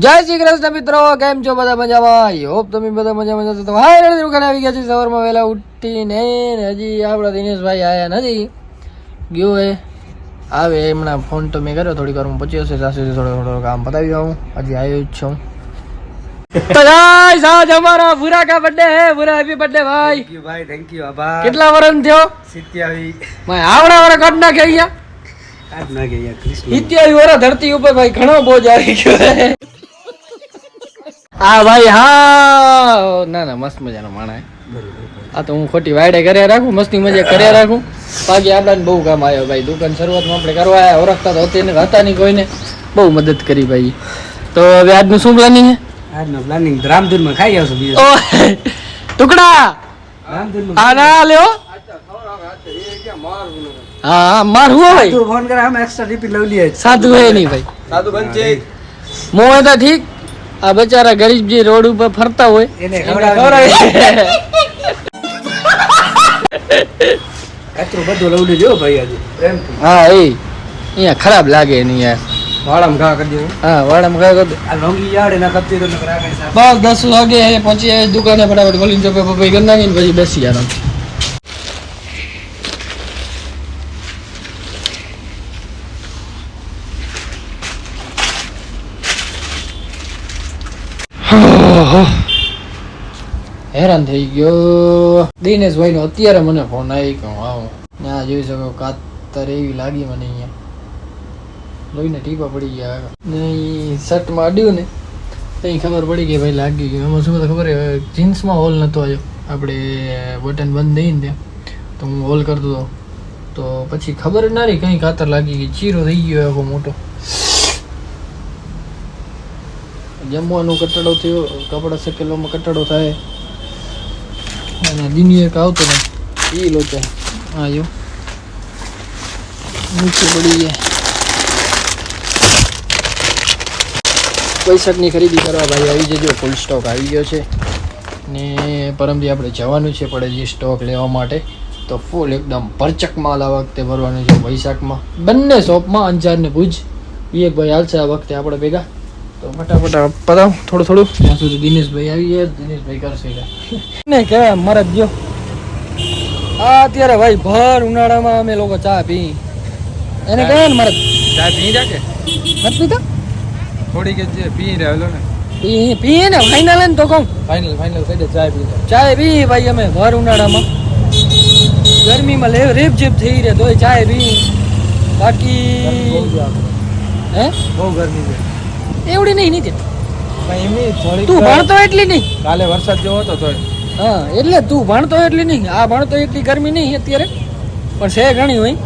જય શ્રી કૃષ્ણ મિત્રો, કેમ છો બધા મજામાં? આઈ હોપ તમે બધા મજામાં જશો. તો હાય રેડી દુકાને આવી ગયા છે સવારમાં વહેલા ઉઠીને. હજી આપણા દિનેશભાઈ આયા નથી, ગયો હે આવે હમણાં. ફોન તો મેં કર્યો, થોડીક વાર હું પહોંચ્યો છે સાસુથી, થોડો કામ પતાવી જાઉં. હજી આવ્યો જ છું. તો ગાઈસ આજ હમારા ભૂરા કા બર્થડે હે. ભૂરા હેપી બર્થડે ભાઈ. થેન્ક યુ ભાઈ, થેન્ક યુ આભાર. કેટલા વર્ષ થયો? 27 ભાઈ આવડા વર કાઢ નાખે અહીંયા. કાઢ નાખે યાર કૃષ્ણ. 27 વર ધરતી ઉપર ભાઈ ઘણો બોજ આવી ગયો હે. હા ભાઈ, હા ના ના મસ્ત મજાનો માણા. આ તો હું ખોટી વાયડે કર્યા રાખું, મસ્તી મજા કર્યા રાખું. બાકી આપણાને બહુ કામ આવ્યો ભાઈ. દુકાન શરૂઆતમાં આપણે કરવા આવ્યા, ઓળખતા તો હતા નહીં કોઈને, બહુ મદદ કરી ભાઈ. તો હવે આજનું શું પ્લાનિંગ છે? આજનો પ્લાનિંગ રામધૂનમાં ખાઈ આવશું બીજું. ઓ ટુકડા રામધૂનમાં આ ના લ્યો. હા માર હું ભાઈ તું ફોન કરે હમ એક્સ્ટ્રા રિપીટ લઈ લઈએ. સાધુ હે નહીં ભાઈ, સાદું બનશે મોં તો ઠીક. આ બચારા ગરીબ જે રોડ ઉપર ફરતા હોય એને ખવડાવે. કચરું બધું લઈ લેજો ભાઈ આજે પ્રેમથી. હા એ અહીંયા ખરાબ લાગે નહીં યાર. વાળામાં ઘા કરી દેવું. હા વાડામાં કઈ કરતો આ લોંગી યાડ એના કપતી તો નકર આગળ સાહેબ. બસ 10 વાગે પહોંચી આવી દુકાને, ફટાફટ બોલીને ચોપે પપ્પા કરી નાખીને પછી બેસી આરામ. હેરાન થઈ ગયો. દિનેશભાઈ નો અત્યારે મને ફોન આવી કે હું આવું. ત્યાં જોઈ શકો કાતર એવી લાગી મને અહીંયા, લોહીને ટીપા પડી ગયા. ને શર્ટમાં અડ્યું ને ત્યાં ખબર પડી કે ભાઈ લાગી ગયું. એમાં શું ખબર હે, જીન્સમાં હોલ નહોતો આવ્યો, આપણે બટન બંધ દઈને ત્યાં તો હું હોલ કરતો હતો. તો પછી ખબર જ ના રહી કંઈ કાતર લાગી ગઈ, ચીરો થઈ ગયો આખો મોટો. જમવાનું કટાડો થયો, કપડા શેકેલોમાં કટાડો થાય. અને દિની એક આવતો ને એ લોચા હા જો નીચે પડી ગયા. પૈસાની ખરીદી કરવા ભાઈ આવી જજો, ફૂલ સ્ટોક આવી ગયો છે. ને પરમથી આપણે જવાનું છે પડે જે સ્ટોક લેવા માટે. તો ફૂલ એકદમ પરચક માલ આ વખતે ભરવાનું છે વૈશાખમાં, બંને શોપમાં અંજાર ને ભુજ. એક ભાઈ હાલશે આ વખતે આપણે ભેગા. તો ફટાફટ પતાવ થોડું થોડું, ત્યાં સુધી દિનેશભાઈ આવી ગયા. દિનેશભાઈ કરશે ને કે મારે જો આ અત્યારે ભાઈ ભર ઉનાળામાં અમે લોકો ચા પી. એને કહે ને મારે ચા પી રાખે નથી પીતા, થોડી કે પી રહેલો ને પીએ ને ફાઇનલ ને તો કહું ફાઇનલ કહી દે ચા પી. ચાય પી ભાઈ અમે ભર ઉનાળામાં. ગરમીમાં રેપ જેપ થઈ રહે તોય ચાય પી. બાકી હે બહુ ગરમી છે. એવડી નહીં નીચે એમની થોડી તું ભણતો એટલી નહીં. કાલે વરસાદ જેવો હતો તોય. હા એટલે તું ભણતો એટલી નહીં, આ ભણતો એટલી ગરમી નહીં અત્યારે, પણ છે ઘણી હોય.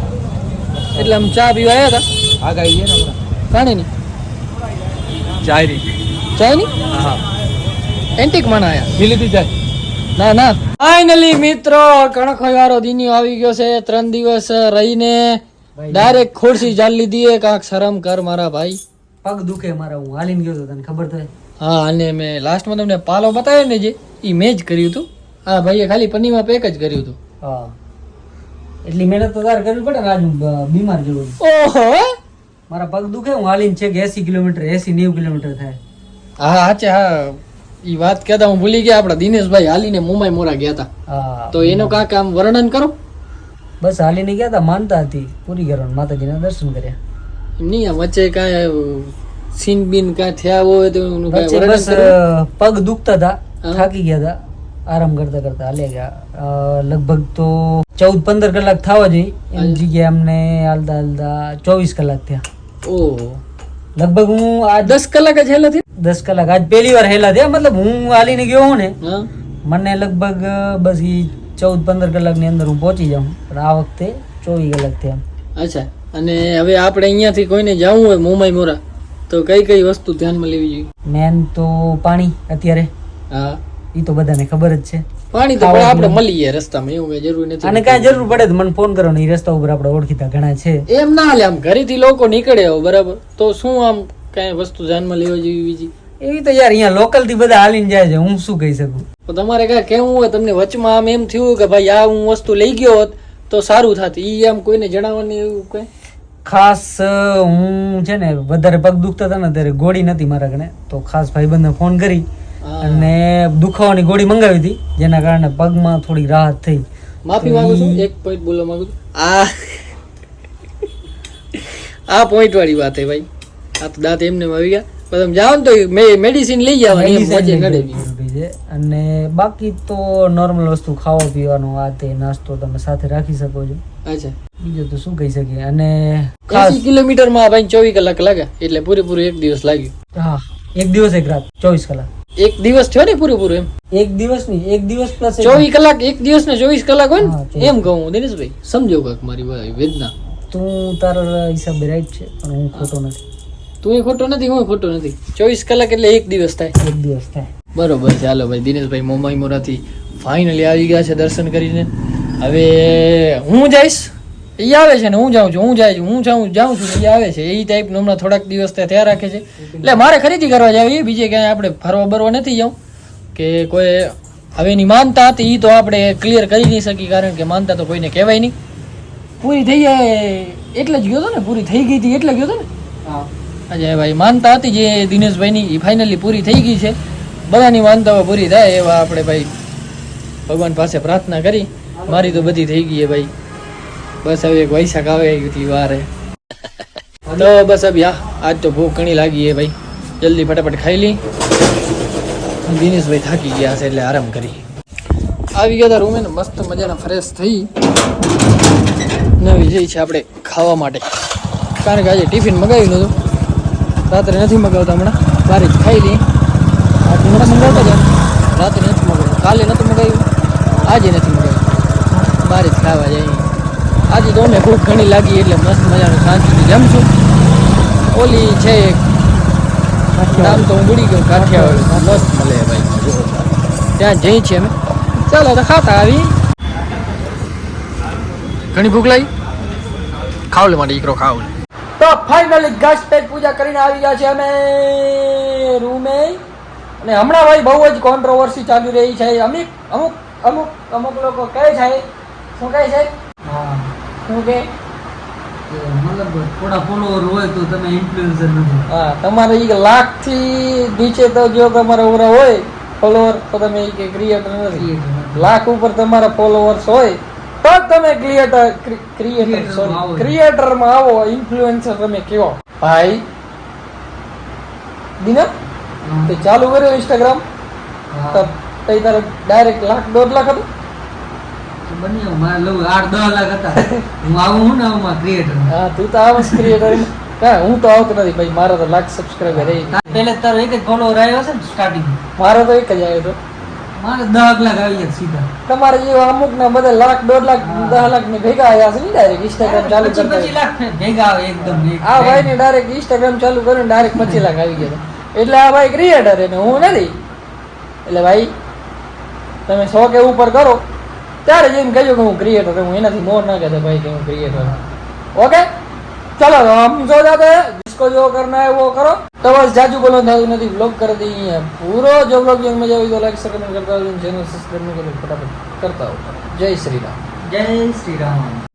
એટલે આમ ચા પીવા આવ્યા હતા. આગાહી છે ને હમણાં કાણી નહીં ચાયરી. ચાય નહીં હા એન્ટિક માણા આયા. પી લીધી ચાય. ના ના ફાઇનલી મિત્રો કણખોઈ વાળો દિની આવી ગયો છે. 3 દિવસ રહીને ડાયરેક્ટ ખોડસી ચાલી લીધી. કાંક શરમ કર મારા ભાઈ. પગ દુખે મારા, હું હાલીને ગયો તો તને ખબર થાય. હા અને મેં લાસ્ટમાં તમને પાલો બતાવ્યો ને જે એ મેં જ કર્યું હતું. હા ભાઈએ ખાલી પનીમાં પેક જ કર્યું હતું. હા એટલી મહેનત તો તારે કરવી પડે ને. આજ બીમાર જેવો ઓહો મારા પગ દુખે, હું હાલીને છે કે 80 કિલોમીટર 80-90 કિલોમીટર થાય. હા હાચે હા એ વાત કહેતા હું ભૂલી ગયા. આપણા દિનેશભાઈ હાલીને મુંબઈ મોરા ગયા હતા. હા તો એનો કાંક આમ વર્ણન કરો. બસ હાલીને ગયા હતા, માનતા હતી પૂરી કરવાનું, માતાજીના દર્શન કર્યા. નહીં આમ વચ્ચે કાંઈ સીન બીન કાંઈ થયા હોય તો એનું કાંઈ વચ્ચે વર્ણન બસ કરો. પગ દુખતા હતા, હા. થાકી ગયા હતા, આરામ કરતા કરતા હાલ્યા ગયા. લગભગ તો 14-15 કલાક થવા જોઈએ એની જગ્યાએ અમને હાલતા હાલતા 24 કલાક થયા. ઓહો લગભગ હું આ 10 કલાક જ હેલા થી. 10 કલાક આજ પહેલી વાર હેલા થયા. મતલબ હું હાલીને ગયો હું ને, હા મને લગભગ બસ ઈ 14-15 કલાકની અંદર હું પહોંચી જાઉં, પણ આ વખતે 24 કલાક થયા. અચ્છા. અને હવે આપણે અહીંયાથી કોઈને જવું હોય મુંબઈ મોરા તો કઈ કઈ વસ્તુ ધ્યાનમાં લેવી જોઈએ? મેન તો પાણી. અત્યારે હા ઈ તો બધાને ખબર જ છે. પાણી તો પણ આપણે મળીએ રસ્તામાં, એવું કઈ જરૂર નથી. અને કાંઈ જરૂર પડે તો મને ફોન કરો ને, ઈ રસ્તા ઉપર આપણે ઓળખીતા ઘણા છે. એમ ના હાલે. આમ ઘરેથી લોકો નીકળે હો બરાબર, તો શું આમ કઈ વસ્તુ ધ્યાનમાં લેવા જેવી બીજી? એવી તો યાર અહીંયા લોકલ થી બધા હાલીને જાય છે, હું શું કહી શકું. તો તમારે કઈ કેવું હોય તમને વચમાં આમ એમ થયું કે ભાઈ આ હું વસ્તુ લઈ ગયો હોત તો સારું થાત, ઈ આમ કોઈને જણાવવાની એવું કઈ? ખાસ હું છે ને વધારે પગ દુખતા હતા ને ત્યારે ગોળી નથી મારા કને, તો ખાસ ભાઈબંધને ફોન કરી અને દુખાવાની ગોળી મંગાવી હતી, જેના કારણે પગમાં થોડી રાહત થઈ. માફી માંગુ છું, એક પોઈન્ટ બોલવા માંગુ છું. આ પોઈન્ટ વાળી વાત હે ભાઈ. આ તો દાંત એમને આવી ગયા, પણ તમે જાઓ ને તો મેડિસિન લઈ જવાની એમ વચ્ચે નડે નહીં. છે. અને બાકી તો નોર્મલ વસ્તુ ખાવા પીવાનો આ તે નાસ્તો તમે સાથે રાખી શકો છો. અચ્છા, બીજું તો શું કહી શકીએ. અને 80 કિલોમીટરમાં ભાઈ 24 કલાક લાગે, એટલે પૂરેપૂરું એક દિવસ લાગ્યું. હા, એક દિવસ એક રાત 24 કલાક. એક દિવસ થયો ને પૂરેપૂરું એમ? એક દિવસ નહીં, એક દિવસ પ્લસ 24 કલાક, એક દિવસ ને 24 કલાક હોય ને એમ કહું હું. દિનેશભાઈ સમજો કાક મારી વેદના. તું તારા હિસાબે રાઈટ છે, પણ હું ખોટો નથી. તું એ ખોટો નથી, હું ખોટો નથી. 24 કલાક એટલે એક દિવસ થાય. એક દિવસ થાય. બરોબર. ચાલો ભાઈ, દિનેશભાઈ મોમાઈ મોરાથી ફાઇનલી આવી ગયા છે દર્શન કરીને. હવે હું જઈશ, એ આવે છે ને હું જાઉં છું, હું જાઉં છું, એ આવે છે. એ ટાઈપનું હમણાં થોડાક દિવસ ત્યાં રાખે છે. એટલે મારે ખરીદી કરવા જાવી, બીજે ક્યાંય આપણે ફરવા બરવા નથી જાઉં. કે કોઈ હવે એની માનતા હતી એ તો આપણે ક્લિયર કરી નહીં શકી, કારણ કે માનતા તો કોઈને કહેવાય નહીં. પૂરી થઈ જાય એટલે જ ગયો હતો ને, પૂરી થઈ ગઈ હતી એટલે ગયો હતો ને. હા, અજય ભાઈ માનતા હતી જે દિનેશભાઈની એ ફાઇનલી પૂરી થઈ ગઈ છે. બધાની માનતાઓ પૂરી થાય એવા આપણે ભાઈ ભગવાન પાસે પ્રાર્થના કરી. મારી તો બધી થઈ ગઈ છે ભાઈ. બસ હવે એક વૈશાખ આવે એટલી વાર હે. તો બસ હવે આજ તો ભૂખ ઘણી લાગી છે ભાઈ. જલ્દી ફટાફટ ખાઈ લી. દિનેશભાઈ થાકી ગયા છે એટલે આરામ કરી. આવી ગયા હતા રૂમે ને, મસ્ત મજાના ફ્રેશ થઈ નવી જઈ છે આપણે ખાવા માટે. કારણ કે આજે ટિફિન મગાવ્યું નહોતું, રાત્રે નથી મગાવતા, હમણાં બહાર જ ખાઈ લઈ. આજે હમણાં મગાવતા હતા, રાત્રે નથી મગાવ્યું, કાલે નહોતું મગાવ્યું, આજે નથી મગાવ્યું, બહાર જ ખાવા જઈએ. આજે તો અમે ભૂખ ઘણી લાગી એટલે મસ્ત મજાનું શાંતિથી જમશું. ઓલી છે એક નામ તો હું ભૂલી ગયો, કાઠિયાવાડ મસ્ત મળે ભાઈ, ત્યાં જઈ છીએ અમે. ચાલો તો ખાતા આવી. ઘણી ભૂખ લાગી, ખાવ લે માટે દીકરો ખાવ લે. તો ફાઇનલી ઘાસ પેટ પૂજા કરીને આવી ગયા છે અમે રૂમે. અને હમણાં ભાઈ બહુ જ કોન્ટ્રોવર્સી ચાલી રહી છે. અમુક લોકો કહે છે, શું કહે છે? શું કે મતલબ થોડા ફોલોવર હોય તો તમે ઇન્ફ્લુએન્સર નથી. હા, તમારે એ લાખથી નીચે તો જો તમારા ઓરા હોય ફોલોવર તો તમે એ કે ક્રિએટર નથી. લાખ ઉપર તમારા ફોલોવર્સ હોય તો તમે ક્રિએટરમાં આવો, ઇન્ફ્લુએન્સર તમે કેવો ભાઈ. દિના તે ચાલુ કર્યો ઇન્સ્ટાગ્રામ તો તઈ તારે ડાયરેક્ટ 1,00,000 1,50,000 હતું. બની મારે લઉં 8-10 લાખ હતા. હું આવું હું ને આમાં ક્રિએટર. હા, તું તો આwas ક્રિએટર. હા, હું તો આવતો નથી ભાઈ, મારા તો લાખ સબસ્ક્રાઇબર રહી. પહેલે તારો એક જ ફોલોવર આવ્યો છે ને સ્ટાર્ટિંગ. મારો તો એક જ આવ્યો હતો. મારે 10 લાખ આવી ગયા સીધા. તમારે જેવા અમુક ના બધા 1,00,000 1,50,000 10 લાખ ને ભેગા આવ્યા છે ને ડાયરેક્ટ ઇન્સ્ટાગ્રામ ચાલુ કરતા. 25 લાખ ભેગા આવે એકદમ. આ ભાઈ ને ડાયરેક્ટ ઇન્સ્ટાગ્રામ ચાલુ કર્યું ને ડાયરેક્ટ 25 લાખ આવી ગયા. એટલે આ ભાઈ ક્રિએટર ને હું નથી. એટલે ભાઈ તમે 100 કે ઉપર કરો ત્યારે જેમ કહેજો કે હું ક્રિએટર હું, એનાથી મોર ના કહેતા ભાઈ કે હું ક્રિએટર. ઓકે, चलो हम सो जाते हैं, जिसको जो करना है वो करो. तो बस जाजू बोलो नहीं ब्लॉग कर दी है पूरा. जो ब्लॉग में मजा आई तो लाइक कमेंट करता हूँ, चैनल सब्सक्राइब नहीं करो फटाफट करता हूँ. जय श्री राम. जय श्री राम.